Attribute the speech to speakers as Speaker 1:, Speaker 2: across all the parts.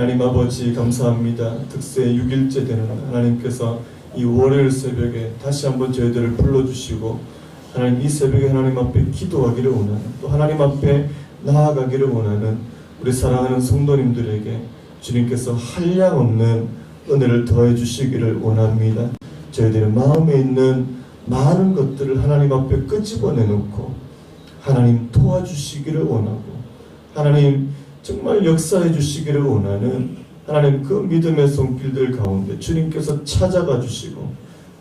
Speaker 1: 하나님 아버지 감사합니다. 특세 6일째 되는 하나님께서 이 월요일 새벽에 다시 한번 저희들을 불러주시고 하나님 이 새벽에 하나님 앞에 기도하기를 원하는, 또 하나님 앞에 나아가기를 원하는 우리 사랑하는 성도님들에게 주님께서 한량없는 은혜를 더해 주시기를 원합니다. 저희들의 마음에 있는 많은 것들을 하나님 앞에 끄집어내놓고 하나님 도와주시기를 원하고 하나님 정말 역사해 주시기를 원하는 하나님 그 믿음의 손길들 가운데 주님께서 찾아가 주시고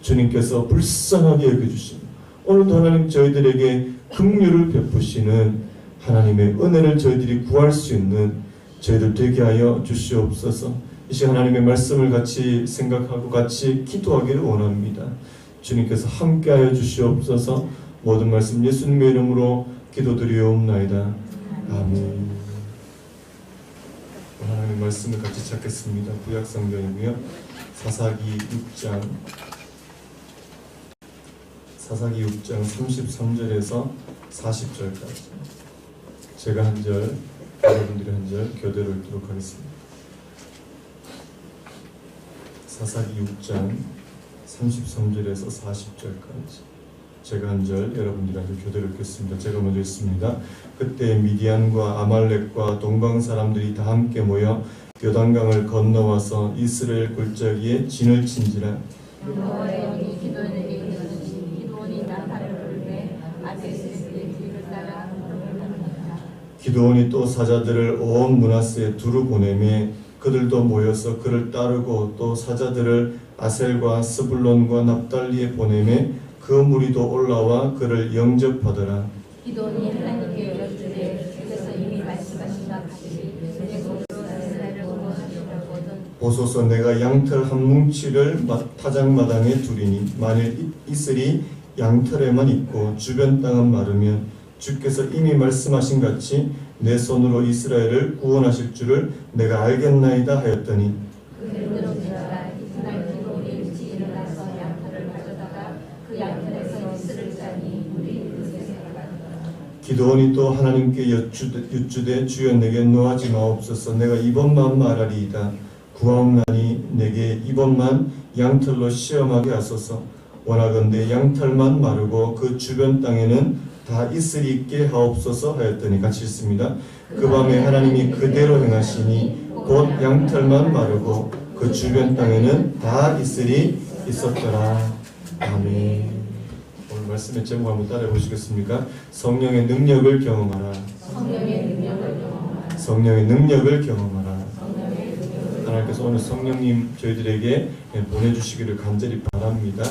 Speaker 1: 주님께서 불쌍하게 여겨주시고 오늘도 하나님 저희들에게 긍휼을 베푸시는 하나님의 은혜를 저희들이 구할 수 있는 저희들 되게 하여 주시옵소서. 이 시간 하나님의 말씀을 같이 생각하고 같이 기도하기를 원합니다. 주님께서 함께하여 주시옵소서. 모든 말씀 예수님의 이름으로 기도드리옵나이다. 아멘. 하나님의 말씀을 같이 찾겠습니다. 구약성경이고요. 사사기 6장 33절에서 40절까지 제가 한 절, 여러분들이 한 절 교대로 읽도록 하겠습니다. 사사기 6장 33절에서 40절까지 제가 한 절, 여러분들이 한 절 교대로 읽겠습니다. 제가 먼저 읽습니다. 그때 미디안과 아말렉과 동방 사람들이 다 함께 모여 요단강을 건너와서 이스라엘 골짜기에 진을 친지라.
Speaker 2: 여호와의 영이 기도원에게 이르시니 기도원이 나팔을 불매 앞에 있을 뒤를 따라 걸어갔다.
Speaker 1: 기도원이 또 사자들을 온 므낫세에 두루 보내매 그들도 모여서 그를 따르고 또 사자들을 아셀과 스불론과 납달리에 보내매 그 무리도 올라와 그를 영접하더라.
Speaker 2: 기도원이 하나님께 여쭈되 주께서 이미 말씀하신 바 같이 내 곳으로 이스라엘을 구원하시려거든
Speaker 1: 보소서 내가 양털 한 뭉치를 타작마당에 두리니 만일 이슬이 양털에만 있고 주변 땅은 마르면 주께서 이미 말씀하신 같이 내 손으로 이스라엘을 구원하실 줄을 내가 알겠나이다 하였더니
Speaker 2: 그를 들어주라. 이튿날 기도원이 일찍 일어나서 양털을 가져다가 그 양털에서 이슬을 짜니 물이 그릇에 들어갔더라.
Speaker 1: 기도원이 또 하나님께 여쭈되 주여 내게 노하지 마옵소서. 내가 이번만 말하리이다. 구하옵나니 내게 이번만 양털로 시험하게 하소서. 원하건대 양털만 마르고 그 주변 땅에는 다 이슬이 있게 하옵소서 하였더니 같이 읽습니다. 그 밤에 하나님이 그대로 행하시니 곧 양털만 마르고 그 주변 땅에는 다 이슬이 있었더라. 아멘. 오늘 말씀의 제목 한번 따라해 보시겠습니까? 성령의 능력을 경험하라.
Speaker 2: 성령의 능력을 경험하라.
Speaker 1: 성령의 능력을 경험하라.
Speaker 2: 성령의 능력을
Speaker 1: 하나님께서 오늘 성령님 저희들에게 보내주시기를 간절히 바랍니다.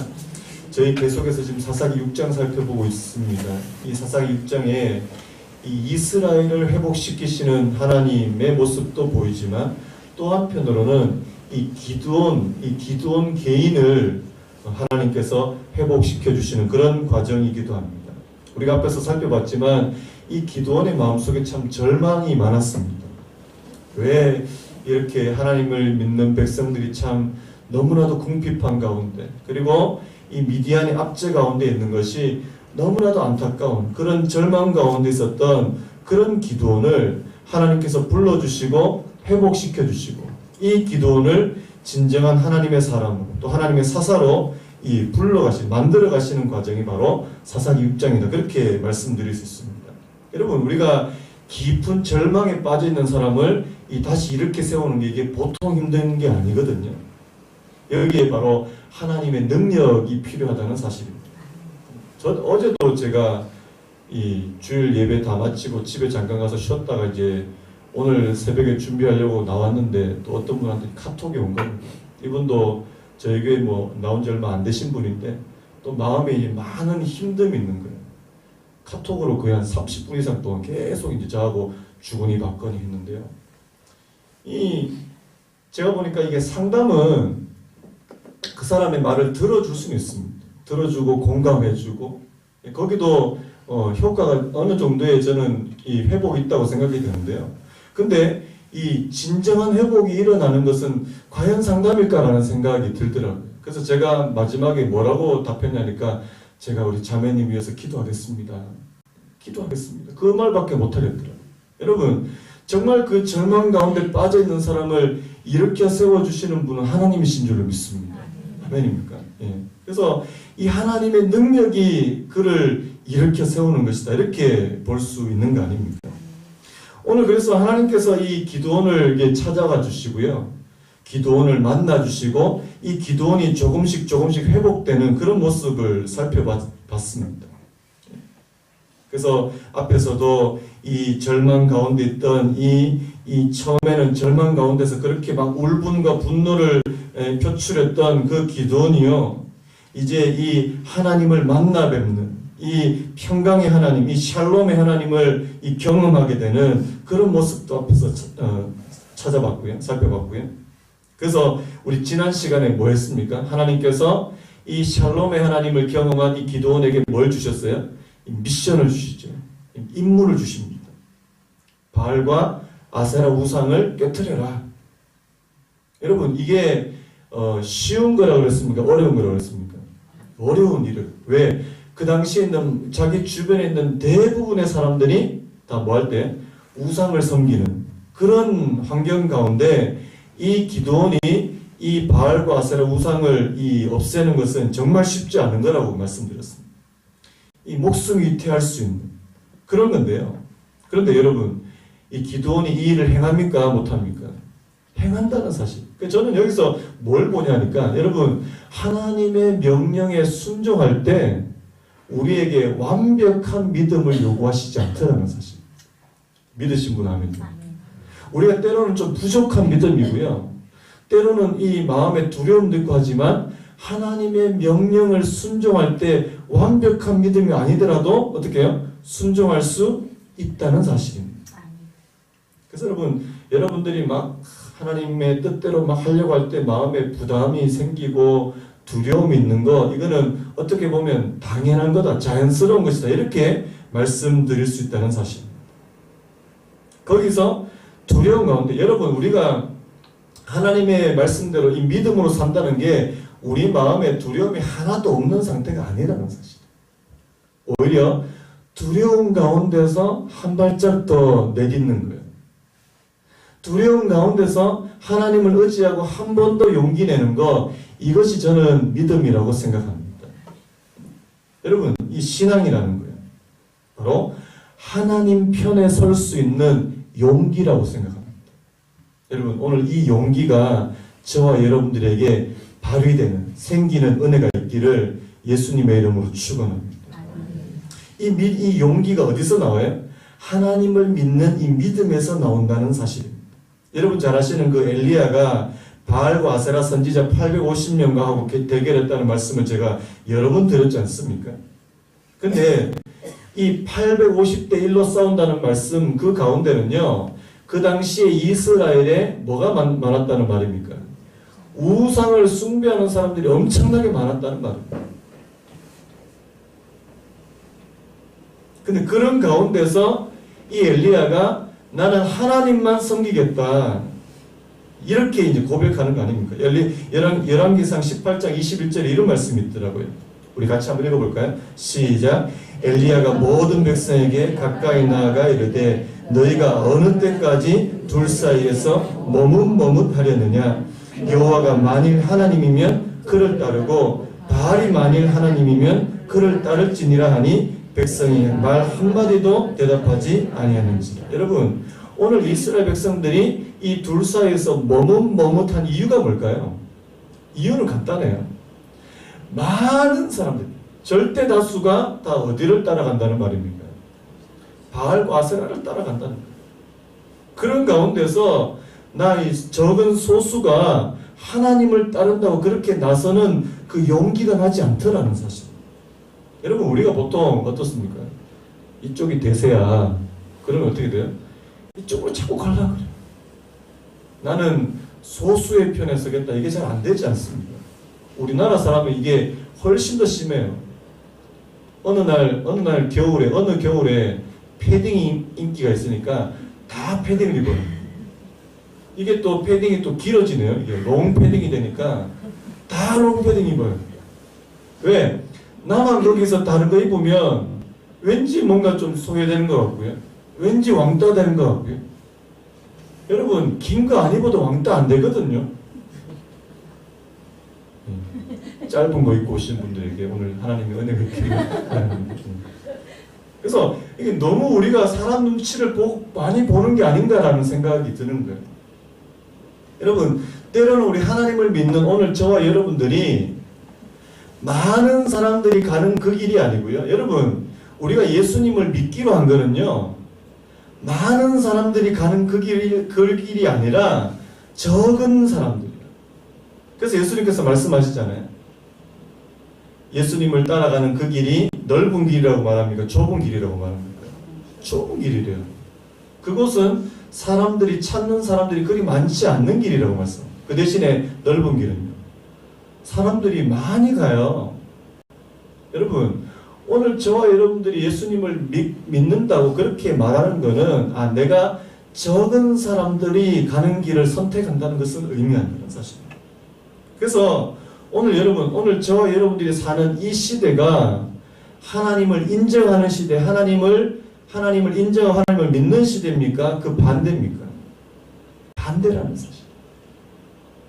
Speaker 1: 저희 계속해서 지금 사사기 6장 살펴보고 있습니다. 이 사사기 6장에 이 이스라엘을 회복시키시는 하나님의 모습도 보이지만 또 한편으로는 이 기드온 개인을 하나님께서 회복시켜 주시는 그런 과정이기도 합니다. 우리가 앞에서 살펴봤지만 이 기드온의 마음속에 참 절망이 많았습니다. 왜 이렇게 하나님을 믿는 백성들이 참 너무나도 궁핍한 가운데, 그리고 이 미디안의 압제 가운데 있는 것이 너무나도 안타까운 그런 절망 가운데 있었던 그런 기드온을 하나님께서 불러주시고 회복시켜 주시고 이 기드온을 진정한 하나님의 사람으로 또 하나님의 사사로 만들어 가시는 과정이 바로 사사기 6장이다. 그렇게 말씀드릴 수 있습니다. 여러분, 우리가 깊은 절망에 빠져 있는 사람을 다시 이렇게 세우는 게 이게 보통 힘든 게 아니거든요. 여기에 바로 하나님의 능력이 필요하다는 사실입니다. 어제도 제가 이 주일 예배 다 마치고 집에 잠깐 가서 쉬었다가 이제 오늘 새벽에 준비하려고 나왔는데 또 어떤 분한테 카톡이 온 겁니다. 이분도 저희 교회 나온 지 얼마 안 되신 분인데 또 마음에 많은 힘듦이 있는 거예요. 카톡으로 거의 한 30분 이상 동안 계속 이제 저하고 주거니 받거니 했는데요. 제가 보니까 이게 상담은 그 사람의 말을 들어줄 수는 있습니다. 들어주고 공감해주고 거기도 효과가 어느 정도의 저는 이 회복이 있다고 생각이 드는데요. 근데 이 진정한 회복이 일어나는 것은 과연 상담일까라는 생각이 들더라고요. 그래서 제가 마지막에 뭐라고 답했냐니까 제가 우리 자매님 위해서 기도하겠습니다. 그 말밖에 못하겠더라고요. 여러분, 정말 그 절망 가운데 빠져 있는 사람을 일으켜 세워주시는 분은 하나님이신 줄로 믿습니다. 아멘입니까? 예. 그래서 이 하나님의 능력이 그를 일으켜 세우는 것이다. 이렇게 볼 수 있는 거 아닙니까? 오늘 그래서 하나님께서 이 기드온을 찾아가 주시고요. 기드온을 만나 주시고 이 기드온이 조금씩 회복되는 그런 모습을 살펴봤습니다. 그래서 앞에서도 이 절망 가운데 있던 이 처음에는 절망 가운데서 그렇게 막 울분과 분노를 표출했던 그 기드온이요, 이제 이 하나님을 만나 뵙는 이 평강의 하나님, 이 샬롬의 하나님을 경험하게 되는 그런 모습도 앞에서 찾아봤고요, 살펴봤고요. 그래서 우리 지난 시간에 뭐 했습니까? 하나님께서 이 샬롬의 하나님을 경험한 이 기드온에게 뭘 주셨어요? 미션을 주시죠. 임무를 주십니다. 바알과 아세라 우상을 깨트려라. 여러분, 이게 쉬운 거라고 그랬습니까? 어려운 거라고 그랬습니까? 어려운 일을. 왜? 그 당시에 있는 자기 주변에 있는 대부분의 사람들이 다 뭐 할 때? 우상을 섬기는 그런 환경 가운데 이 기드온이 이 바알과 아세라 우상을 없애는 것은 정말 쉽지 않은 거라고 말씀드렸습니다. 이 목숨 위태할 수 있는 그런 건데요. 그런데 여러분, 이 기드온이 이 일을 행합니까? 못합니까? 행한다는 사실. 저는 여기서 뭘 보냐니까, 여러분, 하나님의 명령에 순종할 때 우리에게 완벽한 믿음을 요구하시지 않더라는 사실. 믿으신 분 아멘요. 우리가 때로는 좀 부족한 믿음이고요, 때로는 이 마음에 두려움도 있고 하지만 하나님의 명령을 순종할 때 완벽한 믿음이 아니더라도 어떻게 해요? 순종할 수 있다는 사실입니다. 그래서 여러분들이 막 하나님의 뜻대로 막 하려고 할 때 마음에 부담이 생기고 두려움이 있는 거, 이거는 어떻게 보면 당연한 거다, 자연스러운 것이다, 이렇게 말씀드릴 수 있다는 사실. 거기서 두려움 가운데 여러분, 우리가 하나님의 말씀대로 이 믿음으로 산다는 게 우리 마음에 두려움이 하나도 없는 상태가 아니라는 사실. 오히려 두려움 가운데서 한 발짝 더 내딛는 거예요. 두려움 가운데서 하나님을 의지하고 한 번 더 용기 내는 거, 이것이 저는 믿음이라고 생각합니다. 여러분, 이 신앙이라는 거예요, 바로 하나님 편에 설 수 있는 용기라고 생각합니다. 여러분, 오늘 이 용기가 저와 여러분들에게 발휘되는, 생기는 은혜가 있기를 예수님의 이름으로 축원합니다. 이 용기가 어디서 나와요? 하나님을 믿는 이 믿음에서 나온다는 사실입니다. 여러분 잘 아시는 그 엘리야가 바알과 아세라 선지자 850명과 하고 대결했다는 말씀을 제가 여러 번 드렸지 않습니까? 근데 이 850대 1로 싸운다는 말씀 그 가운데는요, 그 당시에 이스라엘에 뭐가 많았다는 말입니까? 우상을 숭배하는 사람들이 엄청나게 많았다는 말입니다. 근데 그런 가운데서 이 엘리야가 나는 하나님만 섬기겠다, 이렇게 이제 고백하는 거 아닙니까? 열왕기상 18장 21절에 이런 말씀이 있더라고요. 우리 같이 한번 읽어볼까요? 시작. 엘리야가 모든 백성에게 가까이 나아가 이르되 너희가 어느 때까지 둘 사이에서 머뭇머뭇하려느냐? 여호와가 만일 하나님이면 그를 따르고 바알이 만일 하나님이면 그를 따를지니라 하니 백성이 말 한마디도 대답하지 아니하는지라. 여러분, 오늘 이스라엘 백성들이 이 둘 사이에서 머뭇머뭇한 이유가 뭘까요? 이유는 간단해요. 많은 사람들, 절대 다수가 다 어디를 따라간다는 말입니까? 바알과 아세라를 따라간다는 거예요. 그런 가운데서 이 적은 소수가 하나님을 따른다고 그렇게 나서는 그 용기가 나지 않더라는 사실. 여러분, 우리가 보통 어떻습니까? 이쪽이 대세야. 그러면 어떻게 돼요? 이쪽으로 자꾸 가려고 그래요. 나는 소수의 편에 서겠다. 이게 잘 안 되지 않습니까? 우리나라 사람은 이게 훨씬 더 심해요. 어느 겨울에 패딩이 인기가 있으니까 다 패딩을 입어요. 이게 또 패딩이 또 길어지네요. 이게 롱 패딩이 되니까 다 롱 패딩 입어요. 왜? 나만 거기서 다른 거 입으면 왠지 뭔가 좀 소외되는 것 같고요. 왠지 왕따 되는 것 같고요. 여러분 긴 거 안 입어도 왕따 안 되거든요. 짧은 거 입고 오신 분들에게 오늘 하나님의 은혜가 있기를 바랍니다. 그래서 이게 너무 우리가 사람 눈치를 많이 보는 게 아닌가라는 생각이 드는 거예요. 여러분 때로는 우리 하나님을 믿는 오늘 저와 여러분들이 많은 사람들이 가는 그 길이 아니고요. 여러분 우리가 예수님을 믿기로 한 거는요, 많은 사람들이 가는 그 길이 아니라 적은 사람들이에요. 그래서 예수님께서 말씀하시잖아요. 예수님을 따라가는 그 길이 넓은 길이라고 말합니까? 좁은 길이라고 말합니까? 좁은 길이래요. 그곳은 사람들이 찾는 사람들이 그리 많지 않는 길이라고 말씀합니다. 그 대신에 넓은 길은요, 사람들이 많이 가요. 여러분 오늘 저와 여러분들이 예수님을 믿는다고 그렇게 말하는 것은 내가 적은 사람들이 가는 길을 선택한다는 것은 의미하는 거예요, 사실. 그래서 오늘 저와 여러분들이 사는 이 시대가 하나님을 인정하는 시대, 하나님을 인정하고 하나님을 믿는 시대입니까? 그 반대입니까? 반대라는 사실.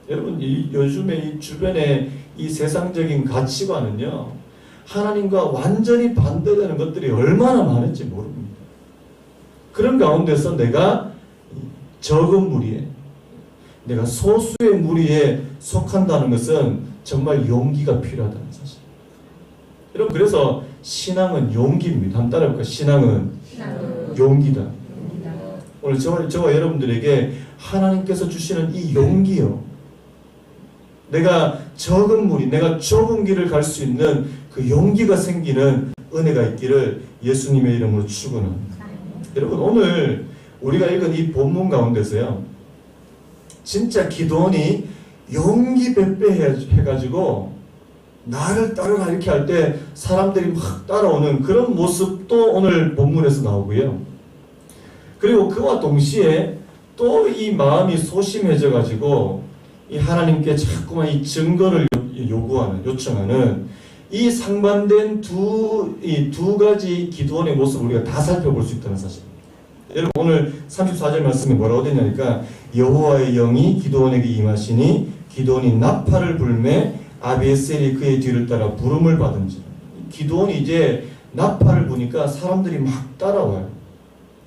Speaker 1: 여러분 요즘에 이 주변의 이 세상적인 가치관은요, 하나님과 완전히 반대되는 것들이 얼마나 많은지 모릅니다. 그런 가운데서 내가 적은 무리에, 내가 소수의 무리에 속한다는 것은 정말 용기가 필요하다는 사실. 여러분 그래서 신앙은 용기입니다. 한번 따라해볼까요? 신앙은 용기다. 오늘 저와 여러분들에게 하나님께서 주시는 이 용기요, 내가 적은 무리, 내가 좁은 길을 갈 수 있는 그 용기가 생기는 은혜가 있기를 예수님의 이름으로 축원합니다. 여러분 오늘 우리가 읽은 이 본문 가운데서요, 진짜 기도원이 용기 배배해가지고 나를 따르라 이렇게 할 때 사람들이 막 따라오는 그런 모습도 오늘 본문에서 나오고요. 그리고 그와 동시에 또 이 마음이 소심해져가지고 이 하나님께 자꾸만 이 증거를 요청하는 이 상반된 두 가지 기도원의 모습을 우리가 다 살펴볼 수 있다는 사실입니다. 여러분 오늘 34절 말씀에 뭐라고 되냐니까, 여호와의 영이 기도원에게 임하시니 기도원이 나팔을 불매 아비에셀이 그의 뒤를 따라 부름을 받은지라. 기도원이 이제 나팔을 부니까 사람들이 막 따라와요.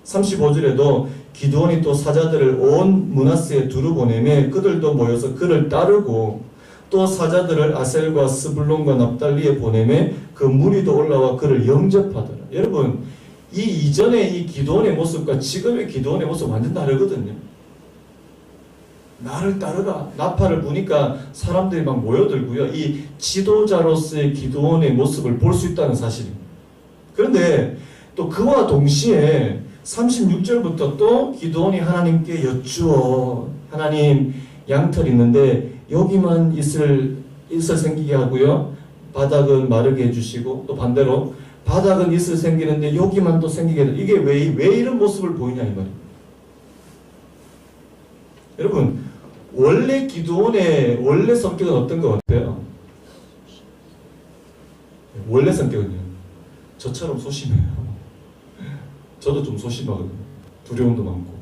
Speaker 1: 35절에도 기드온이 또 사자들을 온 므낫세에 두루 보내매 그들도 모여서 그를 따르고, 또 사자들을 아셀과 스불론과 납달리에 보내매 그 무리도 올라와 그를 영접하더라. 여러분 이 이전의 이 기드온의 모습과 지금의 기드온의 모습 완전 다르거든요. 나를 따르라, 나팔을 부니까 사람들이 막 모여들고요, 이 지도자로서의 기드온의 모습을 볼 수 있다는 사실입니다. 그런데 또 그와 동시에 36절부터 또 기드온이 하나님께 여쭈어, 하나님 양털이 있는데 여기만 이슬 생기게 하고요, 바닥은 마르게 해주시고, 또 반대로 바닥은 이슬 생기는데 여기만 또 생기게 해주시고, 이게 왜 이런 모습을 보이냐 이 말입니다. 여러분 원래 기드온의 원래 성격은 어떤 것 같아요? 원래 성격은요, 저처럼 소심해요. 저도 좀 소심하거든요. 두려움도 많고.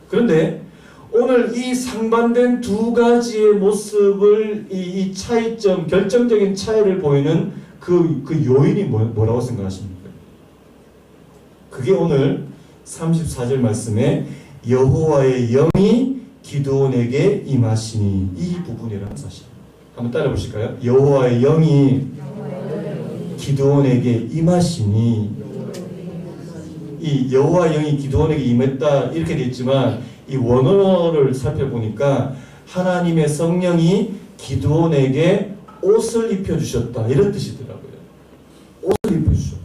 Speaker 1: 그런데 오늘 이 상반된 두 가지의 모습을, 이 차이점, 결정적인 차이를 보이는 그 요인이 뭐라고 생각하십니까? 그게 오늘 34절 말씀에 여호와의 영이 기드온에게 임하시니, 이 부분이라는 사실. 한번 따라 보실까요? 여호와의 영이 기드온에게 임하시니, 이 여호와의 영이 기드온에게 임했다 이렇게 되어 있지만, 이 원어를 살펴보니까 하나님의 성령이 기드온에게 옷을 입혀주셨다 이런 뜻이더라고요. 옷을 입혀주셨다.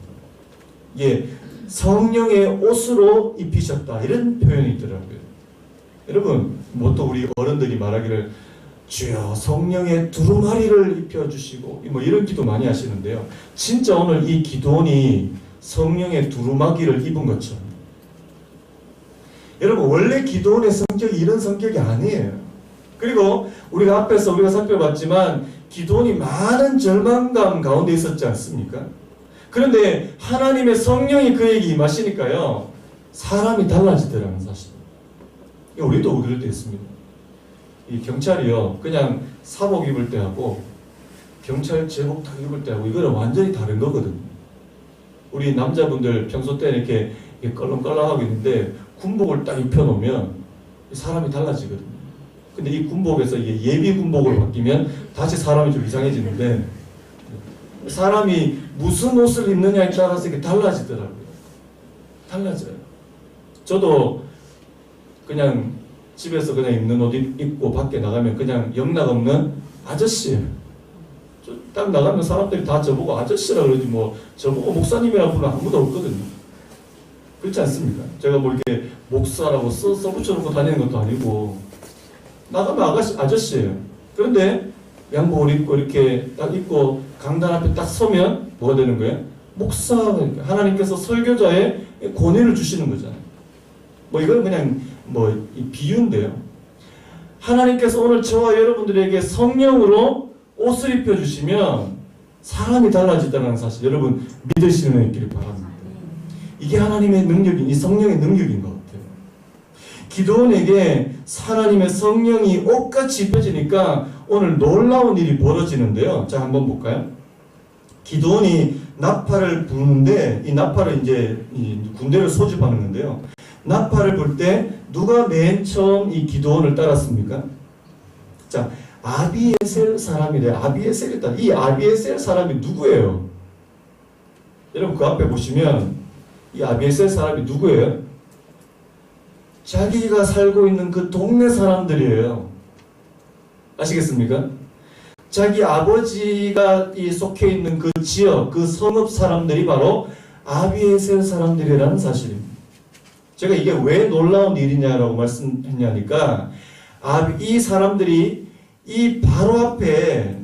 Speaker 1: 예, 성령의 옷으로 입히셨다 이런 표현이 있더라고요. 여러분 뭐 또 우리 어른들이 말하기를 주여 성령의 두루마리를 입혀주시고 뭐 이런 기도 많이 하시는데요, 진짜 오늘 이 기드온이 성령의 두루마기를 입은 것처럼, 여러분 원래 기드온의 성격이 이런 성격이 아니에요. 그리고 우리가 앞에서 우리가 살펴봤지만 기드온이 많은 절망감 가운데 있었지 않습니까? 그런데 하나님의 성령이 그에게 임하시니까요, 사람이 달라지더라는 사실. 우리도 그럴 때 있습니다. 이 경찰이요, 그냥 사복 입을 때하고 경찰 제복 딱 입을 때하고 이거는 완전히 다른 거거든요. 우리 남자분들 평소 때 이렇게 껄렁껄렁하고 있는데 군복을 딱 입혀놓으면 사람이 달라지거든요. 근데 이 군복에서 이게 예비 군복으로 바뀌면 다시 사람이 좀 이상해지는데, 사람이 무슨 옷을 입느냐에 따라서 이게 달라지더라고요. 달라져요. 저도 그냥 집에서 그냥 입는 옷 입고 밖에 나가면 그냥 영락없는 아저씨예요. 딱 나가면 사람들이 다 저보고 아저씨라 그러지 뭐 저보고 목사님이라고 부르면 아무도 없거든요. 그렇지 않습니까? 제가 뭐 이렇게 목사라고 써붙여놓고 다니는 것도 아니고 나가면 아저씨예요. 그런데 양복을 입고 이렇게 딱 입고 강단 앞에 딱 서면 뭐가 되는 거예요? 목사, 하나님께서 설교자의 권위를 주시는 거잖아요. 뭐 이건 그냥 뭐 비유인데요. 하나님께서 오늘 저와 여러분들에게 성령으로 옷을 입혀주시면 사람이 달라지다는 사실 여러분 믿으시는 분 있기를 바랍니다. 이게 하나님의 능력인, 이 성령의 능력인 것 같아요. 기도원에게 하나님의 성령이 옷같이 입혀지니까 오늘 놀라운 일이 벌어지는데요. 자, 한번 볼까요? 기도원이 나팔을 부는데, 이 나팔을 이제 이 군대를 소집하는 건데요. 나팔을 불 때 누가 맨 처음 이 기도원을 따랐습니까? 자, 아비에셀 사람이래요. 아비에셀이다. 이 아비에셀 사람이 누구예요? 여러분 그 앞에 보시면 이 아비에셀 사람이 누구예요? 자기가 살고 있는 그 동네 사람들이에요. 아시겠습니까? 자기 아버지가 속해 있는 그 지역, 그 성읍 사람들이 바로 아비에셀 사람들이라는 사실입니다. 제가 이게 왜 놀라운 일이냐라고 말씀했냐니까, 이 사람들이 이 바로 앞에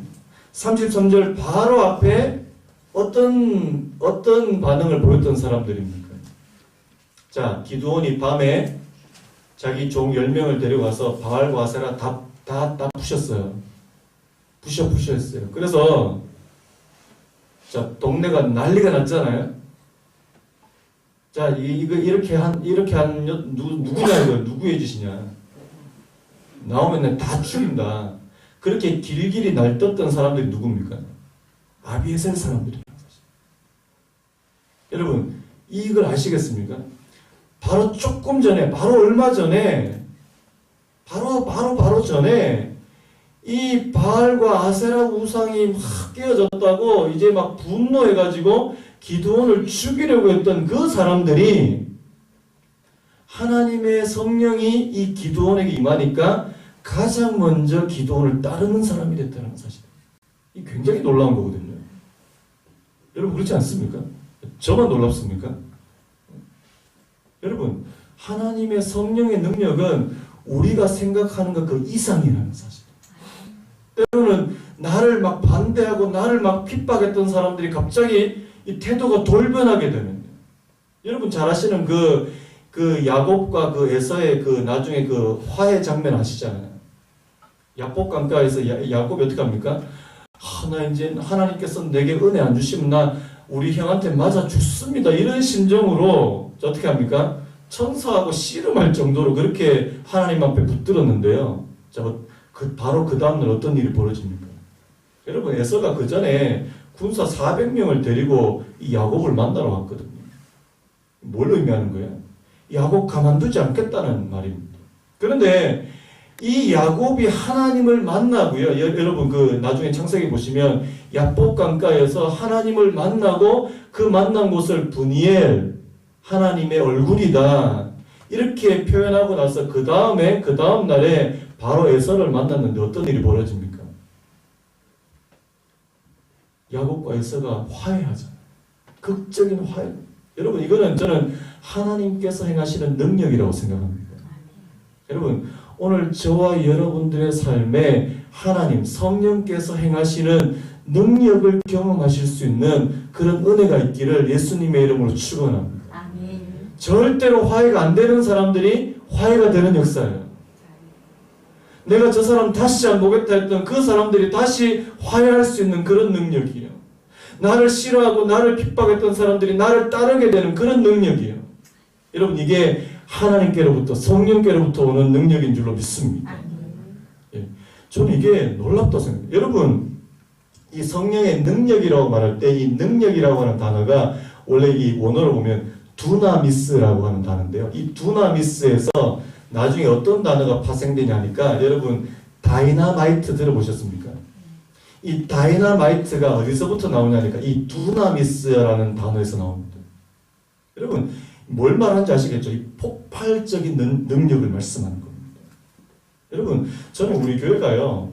Speaker 1: 33절 바로 앞에 어떤 반응을 보였던 사람들입니까? 자, 기드온이 밤에 자기 종 10명을 데려가서 바알과 아세라 다 부셨어요. 부셨어요. 그래서 자, 동네가 난리가 났잖아요. 자, 이렇게 한 누구냐 이거 누구의 짓이냐? 나오면 다 죽인다. 그렇게 길길이 날떴던 사람들이 누굽니까? 아비에셀 사람들이에요. 여러분, 이걸 아시겠습니까? 바로 조금 전에, 바로 얼마 전에, 바로 전에 이 바알과 아세라 우상이 막 깨어졌다고 이제 막 분노해가지고 기드온을 죽이려고 했던 그 사람들이 하나님의 성령이 이 기드온에게 임하니까 가장 먼저 기드온을 따르는 사람이 됐다는 사실. 이 굉장히 놀라운 거거든요. 여러분 그렇지 않습니까? 저만 놀랍습니까? 여러분 하나님의 성령의 능력은 우리가 생각하는 것 그 이상이라는 사실. 때로는 나를 막 반대하고 나를 막 핍박했던 사람들이 갑자기 이 태도가 돌변하게 되는. 여러분 잘 아시는 그 야곱과 그 에서의 그 나중에 그 화해 장면 아시잖아요. 야복 강가에서 야곱이 어떻게 합니까? 나 이제 하나님께서 내게 은혜 안 주시면 나 우리 형한테 맞아 죽습니다. 이런 심정으로 어떻게 합니까? 천사하고 씨름할 정도로 그렇게 하나님 앞에 붙들었는데요. 자, 바로 그 다음날 어떤 일이 벌어집니까? 여러분 에서가 그 전에 군사 400명을 데리고 이 야곱을 만나러 왔거든요. 뭘 의미하는 거예요? 야곱 가만두지 않겠다는 말입니다. 그런데 이 야곱이 하나님을 만나고요. 여러분 그 나중에 창세기 보시면 야복 강가에서 하나님을 만나고 그 만난 곳을 브니엘 하나님의 얼굴이다 이렇게 표현하고 나서 그 다음 날에 바로 에서를 만났는데 어떤 일이 벌어집니까? 야곱과 에서가 화해하잖아요. 극적인 화해. 여러분 이거는 저는 하나님께서 행하시는 능력이라고 생각합니다. 여러분 오늘 저와 여러분들의 삶에 하나님 성령께서 행하시는 능력을 경험하실 수 있는 그런 은혜가 있기를 예수님의 이름으로 축원합니다.
Speaker 2: 아멘.
Speaker 1: 절대로 화해가 안 되는 사람들이 화해가 되는 역사예요. 내가 저 사람 다시 안 보겠다 했던 그 사람들이 다시 화해할 수 있는 그런 능력이에요. 나를 싫어하고 나를 핍박했던 사람들이 나를 따르게 되는 그런 능력이에요. 여러분 이게 하나님께로부터 성령께로부터 오는 능력인 줄로 믿습니다. 예. 저는 이게 놀랍다고 생각해요. 여러분 이 성령의 능력이라고 말할 때 이 능력이라고 하는 단어가 원래 이 원어로 보면 두나미스라고 하는 단어인데요. 이 두나미스에서 나중에 어떤 단어가 파생되냐니까 여러분 다이나마이트 들어보셨습니까? 이 다이나마이트가 어디서부터 나오냐니까 이 두나미스라는 단어에서 나옵니다. 여러분 뭘 말하는지 아시겠죠? 이 폭발적인 능력을 말씀하는 겁니다. 여러분 저는 우리 교회가요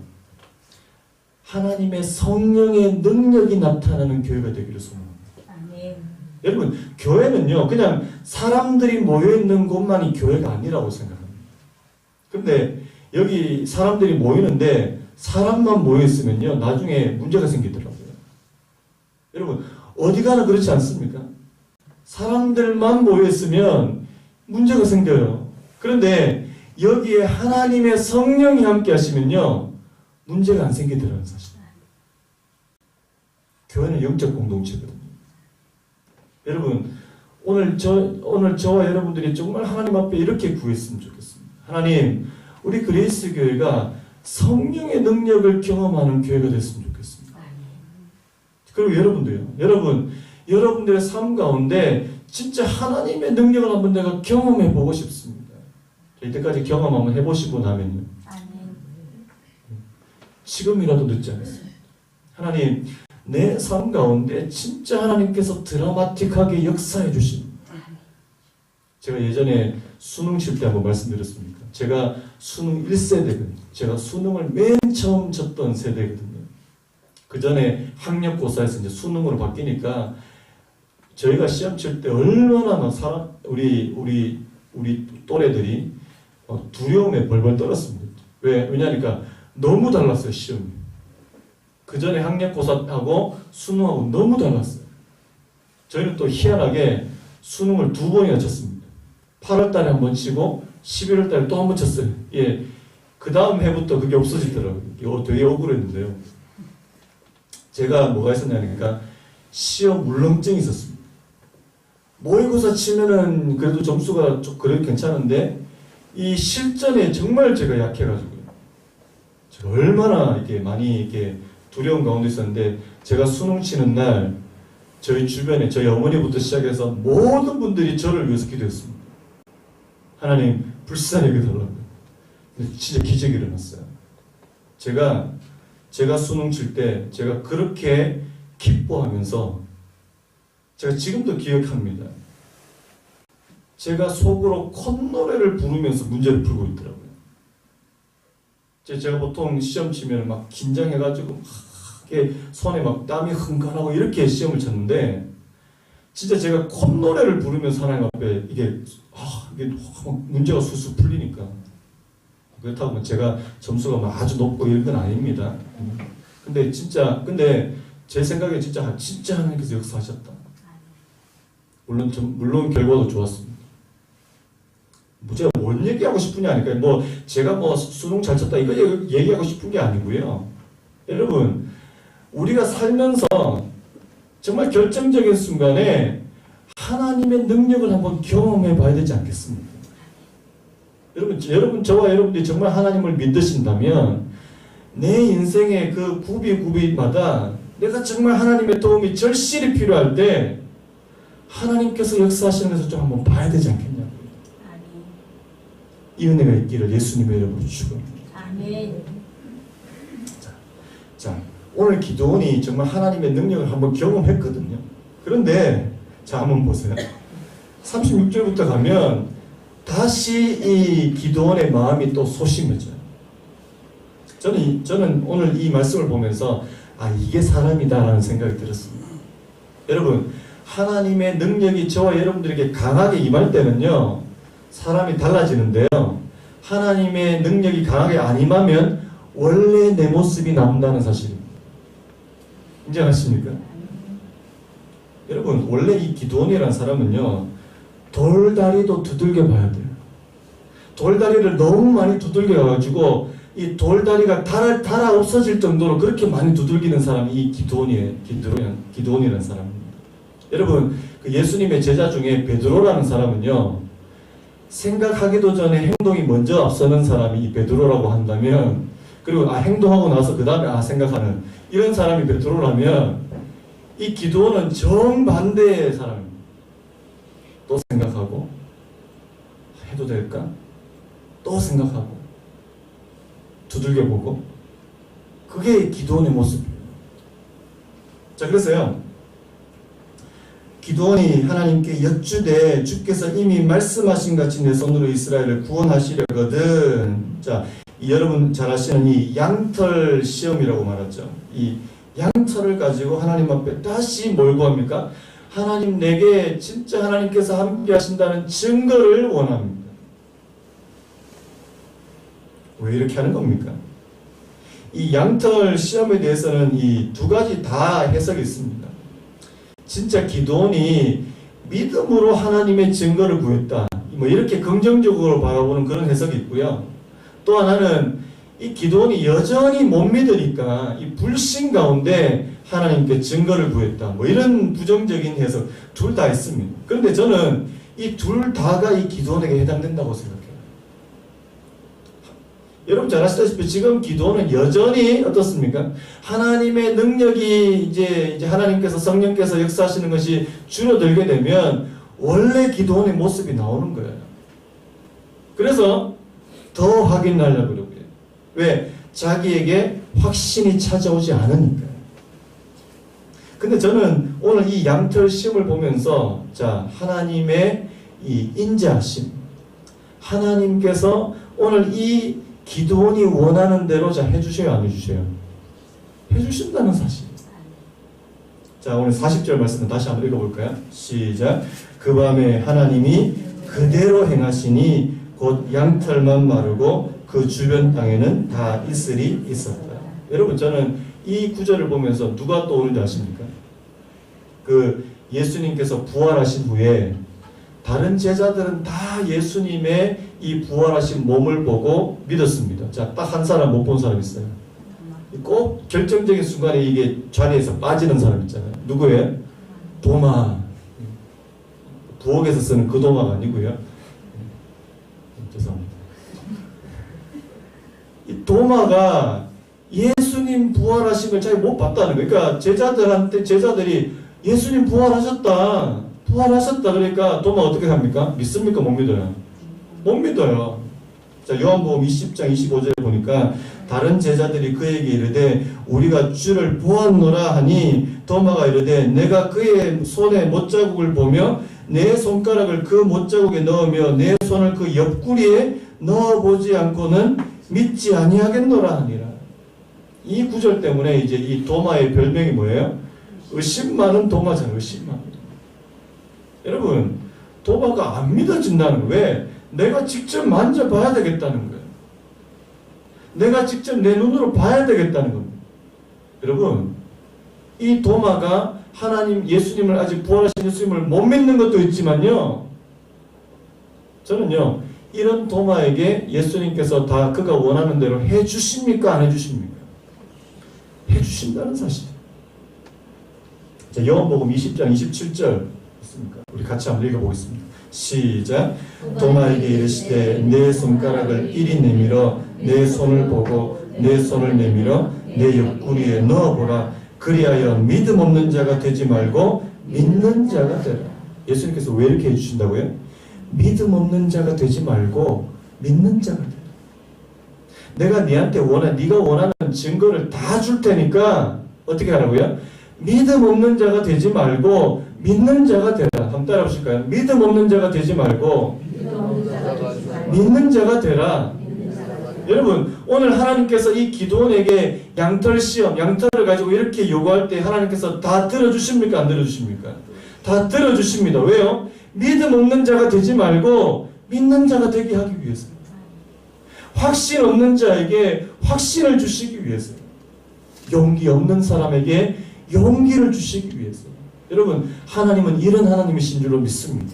Speaker 1: 하나님의 성령의 능력이 나타나는 교회가 되기를 소망합니다.
Speaker 2: 아멘.
Speaker 1: 여러분 교회는요 그냥 사람들이 모여있는 곳만이 교회가 아니라고 생각합니다. 근데 여기 사람들이 모이는데 사람만 모여있으면요 나중에 문제가 생기더라고요. 여러분 어디 가나 그렇지 않습니까? 사람들만 모여있으면 문제가 생겨요. 그런데 여기에 하나님의 성령이 함께 하시면요 문제가 안 생기더라는 사실. 교회는 영적 공동체거든요. 여러분 오늘 저와 여러분들이 정말 하나님 앞에 이렇게 구했으면 좋겠습니다. 하나님 우리 그레이스 교회가 성령의 능력을 경험하는 교회가 됐으면 좋겠습니다. 그리고 여러분도요. 여러분들의 삶 가운데 진짜 하나님의 능력을 한번 내가 경험해 보고 싶습니다. 이때까지 경험 한번 해보시고 나면요. 지금이라도 늦지 않습니다. 하나님 내 삶 가운데 진짜 하나님께서 드라마틱하게 역사해 주십니다. 제가 예전에 수능 칠 때 한번 말씀드렸습니까? 제가 수능 1세대거든요. 제가 수능을 맨 처음 쳤던 세대거든요. 그 전에 학력고사에서 이제 수능으로 바뀌니까 저희가 시험 칠 때 얼마나 막 우리 또래들이 두려움에 벌벌 떨었습니다. 왜냐니까 너무 달랐어요, 시험이. 그 전에 학력고사하고 수능하고 너무 달랐어요. 저희는 또 희한하게 수능을 2번이나 쳤습니다. 8월 달에 한 번 치고 11월 달에 또 한 번 쳤어요. 예. 그 다음 해부터 그게 없어지더라고요. 이거 되게 억울했는데요. 제가 뭐가 있었냐니까 시험 물렁증이 있었습니다. 모의고사 치면은 그래도 점수가 좀 그래도 괜찮은데 이 실전에 정말 제가 약해가지고요. 제가 얼마나 이렇게 많이 이렇게 두려운 가운데 있었는데 제가 수능 치는 날 저희 주변에 저희 어머니부터 시작해서 모든 분들이 저를 위해서 기도했습니다. 하나님 불쌍히 여겨달라고. 진짜 기적이 일어났어요. 제가 수능 칠 때 제가 그렇게 기뻐하면서 제가 지금도 기억합니다. 제가 속으로 콧노래를 부르면서 문제를 풀고 있더라고요. 제가 보통 시험 치면 막 긴장해가지고 막 이렇게 손에 막 땀이 흥건하고 이렇게 시험을 쳤는데 진짜 제가 콧노래를 부르면서 하나님 앞에 이게 문제가 술술 풀리니까 그렇다고 제가 점수가 막 아주 높고 이런 건 아닙니다. 근데 제 생각에 진짜 하나님께서 역사하셨다. 물론 결과도 좋았습니다. 제가 뭘 얘기하고 싶으냐니까 제가 수능 잘 쳤다 이거 얘기하고 싶은 게 아니고요. 여러분 우리가 살면서 정말 결정적인 순간에 하나님의 능력을 한번 경험해 봐야 되지 않겠습니까? 여러분 저와 여러분들이 정말 하나님을 믿으신다면 내 인생의 그 구비마다 내가 정말 하나님의 도움이 절실히 필요할 때 하나님께서 역사하시는 것을 좀 한번 봐야 되지 않겠냐고요. 이 은혜가 있기를 예수님의 이름으로 축원합니다.
Speaker 2: 아멘.
Speaker 1: 자, 오늘 기도원이 정말 하나님의 능력을 한번 경험했거든요. 그런데 자 한번 보세요. 36절부터 가면 다시 이 기도원의 마음이 또 소심해져요. 저는 오늘 이 말씀을 보면서 이게 사람이다라는 생각이 들었습니다. 여러분 하나님의 능력이 저와 여러분들에게 강하게 임할 때는요 사람이 달라지는데요. 하나님의 능력이 강하게 안 임하면 원래 내 모습이 나온다는 사실입니다. 인정하십니까? 여러분 원래 이 기도원이라는 사람은요 돌다리도 두들겨 봐야 돼요. 돌다리를 너무 많이 두들겨 가지고 이 돌다리가 달아 없어질 정도로 그렇게 많이 두들기는 사람이 이 기도원이라는 사람입니다. 여러분 그 예수님의 제자 중에 베드로라는 사람은요 생각하기도 전에 행동이 먼저 앞서는 사람이 이 베드로라고 한다면, 그리고 행동하고 나서 그 다음에 생각하는 이런 사람이 베드로라면, 이 기도는 정반대의 사람입니다. 또 생각하고 해도 될까? 또 생각하고 두들겨보고, 그게 기도원의 모습이에요. 자, 그래서요, 기도원이 하나님께 여쭈되 주께서 이미 말씀하신 같이 내 손으로 이스라엘을 구원하시려거든. 자, 여러분 잘 아시는 이 양털 시험이라고 말하죠. 이 양털을 가지고 하나님 앞에 다시 뭘 구합니까? 하나님, 내게 진짜 하나님께서 함께 하신다는 증거를 원합니다. 왜 이렇게 하는 겁니까? 이 양털 시험에 대해서는 이 두 가지 다 해석이 있습니다. 진짜 기도원이 믿음으로 하나님의 증거를 구했다, 뭐 이렇게 긍정적으로 바라보는 그런 해석이 있고요. 또 하나는 이 기도원이 여전히 못 믿으니까 이 불신 가운데 하나님께 증거를 구했다, 뭐 이런 부정적인 해석 둘 다 있습니다. 그런데 저는 이 둘 다가 이 기도원에게 해당된다고 생각해요. 여러분 잘 아시다시피 지금 기도는 여전히 어떻습니까? 하나님의 능력이 이제 하나님께서, 성령께서 역사하시는 것이 줄어들게 되면 원래 기도원의 모습이 나오는 거예요. 그래서 더 확인하려고 그러고요. 왜? 자기에게 확신이 찾아오지 않으니까요. 근데 저는 오늘 이 양털 시험을 보면서, 자, 하나님의 이 인자하심, 하나님께서 오늘 이 기도원이 원하는 대로 자 해주셔요, 안 해주셔요? 해주신다는 사실. 자, 오늘 40절 말씀을 다시 한번 읽어볼까요? 시작. 그 밤에 하나님이 그대로 행하시니 곧 양털만 마르고 그 주변 땅에는 다 이슬이 있었다. 여러분, 저는 이 구절을 보면서 누가 떠오르는지 아십니까? 그 예수님께서 부활하신 후에 다른 제자들은 다 예수님의 이 부활하신 몸을 보고 믿었습니다. 자, 딱 한 사람 못 본 사람 있어요. 꼭 결정적인 순간에 이게 자리에서 빠지는 사람 있잖아요. 누구예요? 도마. 부엌에서 쓰는 그 도마가 아니고요. 죄송합니다. 이 도마가 예수님 부활하신 걸 잘 못 봤다는 거예요. 그러니까 제자들이 예수님 부활하셨다, 그러니까 도마 어떻게 합니까? 믿습니까? 못 믿어요? 못 믿어요. 자, 요한복음 20장 25절에 보니까 다른 제자들이 그에게 이르되 우리가 주를 보았노라 하니 도마가 이르되 내가 그의 손에 못자국을 보며 내 손가락을 그 못자국에 넣으며 내 손을 그 옆구리에 넣어보지 않고는 믿지 아니하겠노라 하니라. 이 구절 때문에 이제 이 도마의 별명이 뭐예요? 의심 많은 도마잖아요. 의심 많은. 여러분, 도마가 안 믿어진다는 거예요. 왜? 내가 직접 만져봐야 되겠다는 거예요. 내가 직접 내 눈으로 봐야 되겠다는 겁니다. 여러분, 이 도마가 하나님, 예수님을, 아직 부활하신 예수님을 못 믿는 것도 있지만요, 저는요, 이런 도마에게 예수님께서 다 그가 원하는 대로 해주십니까? 안 해주십니까? 해주신다는 사실. 자, 요한복음 20장 27절 있습니까? 우리 같이 한번 읽어보겠습니다. 시작. 도마에게 이르시되 내 손가락을 이리 내밀어 내 손을 보고 내 손을 내밀어 내 옆구리에 넣어보라. 그리하여 믿음 없는 자가 되지 말고 믿는 자가 되라. 예수님께서 왜 이렇게 해주신다고요? 믿음 없는 자가 되지 말고 믿는 자가 되라. 내가 네한테 네가 원하는 증거를 다 줄 테니까 어떻게 하라고요? 믿음 없는 자가 되지 말고 믿는 자가 되라. 한번 따라 보실까요? 믿음 없는 자가 되지 말고 믿는 자가 되라. 여러분, 오늘 하나님께서 이 기도원에게 양털 시험, 양털을 가지고 이렇게 요구할 때 하나님께서 다 들어주십니까? 안 들어주십니까? 다 들어주십니다. 왜요? 믿음 없는 자가 되지 말고 믿는 자가 되게 하기 위해서. 확신 없는 자에게 확신을 주시기 위해서. 용기 없는 사람에게 용기를 주시기 위해서. 여러분, 하나님은 이런 하나님이신 줄로 믿습니다.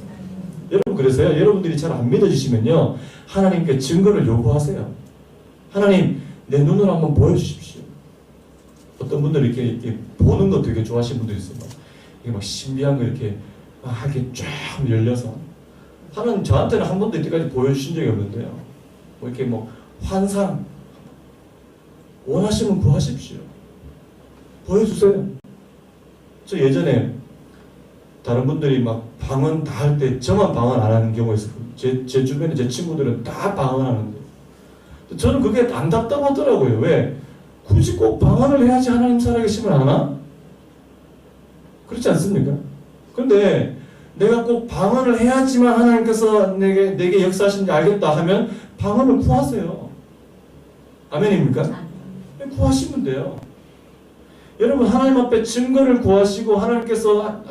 Speaker 1: 여러분, 그래서요, 여러분들이 잘 안 믿어지시면요, 하나님께 증거를 요구하세요. 하나님, 내 눈으로 한번 보여주십시오. 어떤 분들 이렇게 보는 거 되게 좋아하시는 분들이 있어요. 이게 막 신비한 거 이렇게 쫙 열려서 하나님 저한테는 한 번도 이때까지 보여주신 적이 없는데요. 뭐 이렇게 뭐 환상 원하시면 구하십시오. 보여주세요. 저 예전에 다른 분들이 막 방언 다 할 때 저만 방언 안 하는 경우가 있어요. 제 주변에 제 친구들은 다 방언하는데 저는 그게 안 답답하더라고요. 왜? 굳이 꼭 방언을 해야지 하나님 살아계심을 아나? 그렇지 않습니까? 그런데 내가 꼭 방언을 해야지만 하나님께서 내게 역사하시는지 알겠다 하면 방언을 구하세요. 아멘입니까? 구하시면 돼요. 여러분 하나님 앞에 증거를 구하시고 하나님께서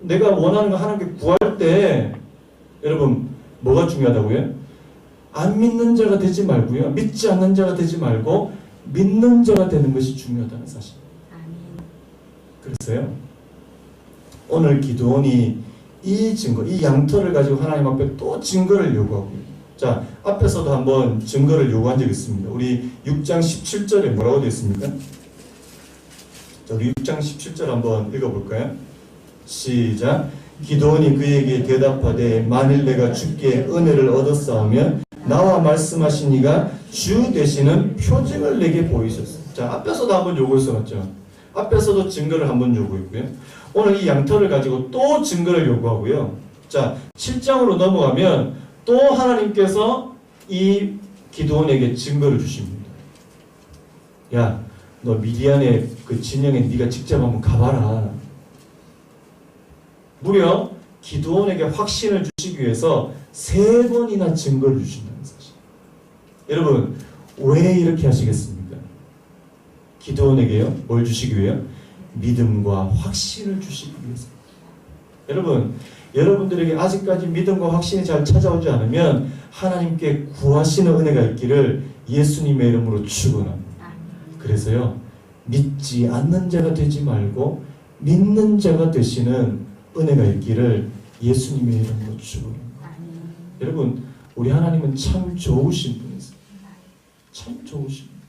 Speaker 1: 내가 원하는 거 하나님께 구할 때 여러분 뭐가 중요하다고요? 안 믿는 자가 되지 말고요. 믿지 않는 자가 되지 말고 믿는 자가 되는 것이 중요하다는 사실. 그래서요. 오늘 기도원이 이 증거, 이 양털을 가지고 하나님 앞에 또 증거를 요구하고요. 자, 앞에서도 한번 증거를 요구한 적이 있습니다. 우리 6장 17절에 뭐라고 되어 있습니까? 자, 우리 6장 17절 한번 읽어볼까요? 시작. 기도원이 그에게 대답하되 만일 내가 주께 은혜를 얻었사오면 나와 말씀하신 이가 주 되시는 표징을 내게 보이셨습니다. 자, 앞에서도 한번 요구했었죠. 앞에서도 증거를 한번 요구했고요. 오늘 이 양털을 가지고 또 증거를 요구하고요. 자, 7장으로 넘어가면 또 하나님께서 이 기도원에게 증거를 주십니다. 야, 너 미디안의 그 진영에 네가 직접 한번 가봐라. 무려 기도원에게 확신을 주시기 위해서 3번이나 증거를 주신다는 사실. 여러분, 왜 이렇게 하시겠습니까? 기도원에게요? 뭘 주시기 위해요? 믿음과 확신을 주시기 위해서. 여러분, 여러분들에게 아직까지 믿음과 확신이 잘 찾아오지 않으면 하나님께 구하시는 은혜가 있기를 예수님의 이름으로 축원합니다. 그래서요, 믿지 않는 자가 되지 말고 믿는 자가 되시는 은혜가 있기를 예수님의 이름으로 축원합니다. 여러분, 우리 하나님은 참 좋으신 분이세요. 참 좋으신 분.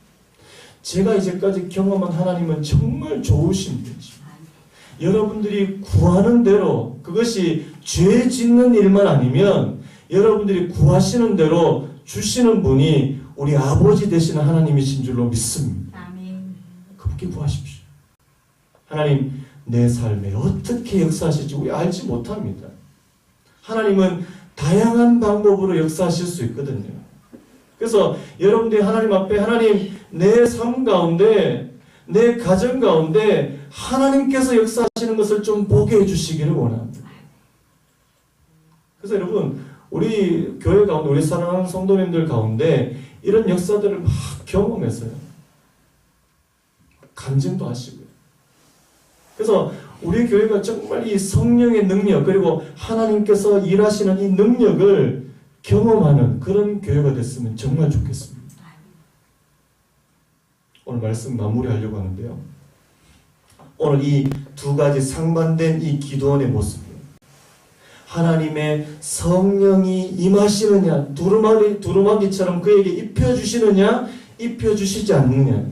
Speaker 1: 제가 이제까지 경험한 하나님은 정말 좋으신 분이십니다. 여러분들이 구하는 대로, 그것이 죄 짓는 일만 아니면 여러분들이 구하시는 대로 주시는 분이 우리 아버지 되시는 하나님이신 줄로 믿습니다. 그분께 구하십시오. 하나님, 내 삶에 어떻게 역사하실지 우리 알지 못합니다. 하나님은 다양한 방법으로 역사하실 수 있거든요. 그래서 여러분들이 하나님 앞에 하나님, 내 삶 가운데, 내 가정 가운데 하나님께서 역사하시는 것을 좀 보게 해주시기를 원합니다. 그래서 여러분, 우리 교회 가운데, 우리 사랑하는 성도님들 가운데 이런 역사들을 막 경험했어요. 간증도 하시고요. 그래서 우리 교회가 정말 이 성령의 능력, 그리고 하나님께서 일하시는 이 능력을 경험하는 그런 교회가 됐으면 정말 좋겠습니다. 오늘 말씀 마무리하려고 하는데요. 오늘 이 두 가지 상반된 이 기도원의 모습이에요. 하나님의 성령이 임하시느냐, 두루마기처럼 그에게 입혀주시느냐, 입혀주시지 않느냐,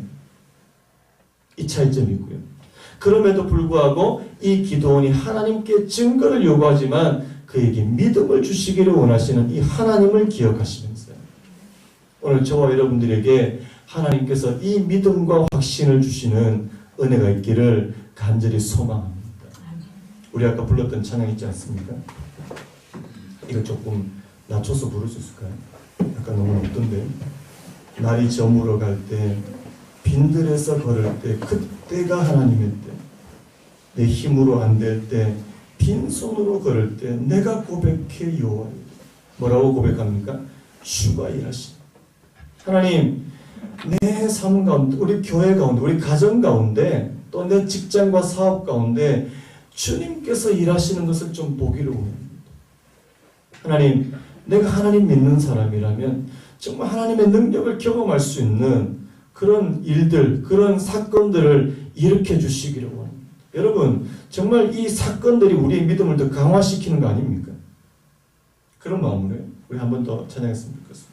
Speaker 1: 이 차이점이고요. 그럼에도 불구하고 이 기도원이 하나님께 증거를 요구하지만 그에게 믿음을 주시기를 원하시는 이 하나님을 기억하시면서요. 오늘 저와 여러분들에게 하나님께서 이 믿음과 확신을 주시는 은혜가 있기를 간절히 소망합니다. 우리 아까 불렀던 찬양 있지 않습니까? 이거 조금 낮춰서 부를 수 있을까요? 약간 너무 높던데. 날이 저물어 갈 때, 빈들에서 걸을 때, 그때가 하나님의 때. 내 힘으로 안 될 때, 빈손으로 걸을 때 내가 고백해 여호와여. 뭐라고 고백합니까? 주가 일하시니. 하나님, 내 삶 가운데, 우리 교회 가운데, 우리 가정 가운데, 또 내 직장과 사업 가운데 주님께서 일하시는 것을 좀 보기를 원합니다. 하나님, 내가 하나님 믿는 사람이라면 정말 하나님의 능력을 경험할 수 있는 그런 일들, 그런 사건들을 일으켜 주시기를 원합니다. 여러분, 정말 이 사건들이 우리의 믿음을 더 강화시키는 거 아닙니까? 그런 마음으로 우리 한 번 더 찬양했으면 좋겠습니다.